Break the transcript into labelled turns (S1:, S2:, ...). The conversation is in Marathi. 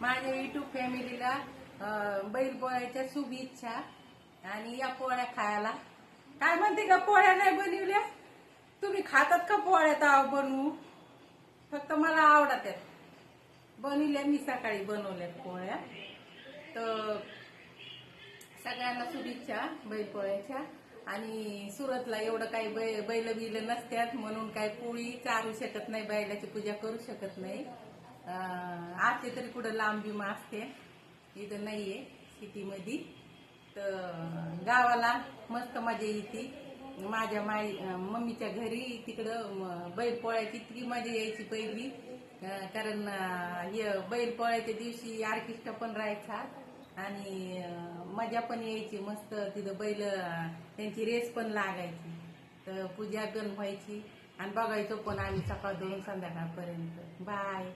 S1: माझ्या युट्यूब फॅमिलीला बैलपोळ्याच्या शुभेच्छा आणि या पोळ्या खायला. काय म्हणते का पोळ्या नाही बनवल्या? तुम्ही खातात का पोळ्या? तर बनवू, फक्त मला आवडतात. बनवल्या मी सकाळी बनवल्यात पोळ्या. तर सगळ्यांना शुभेच्छा बैलपोळ्याच्या. आणि सुरतला एवढं काही बैल बिल नसतात म्हणून काही पोळी चारू शकत नाही, बैलाची पूजा करू शकत नाही. असते तरी कुठं लांब बिमा असते, इथं नाहीये सिटीमध्ये. तर गावाला मस्त मजा येते. माझ्या मम्मीच्या घरी तिकडं बैलपोळ्याची इतकी मजा यायची पहिली. कारण बैलपोळ्याच्या दिवशी ऑर्केस्ट्रा पण राहायचा आणि मजा पण यायची मस्त. तिथं बैल त्यांची रेस पण लागायची. तर पूजा गण व्हायची आणि बघायचो पण आम्ही सकाळ दोन संध्याकाळपर्यंत. बाय.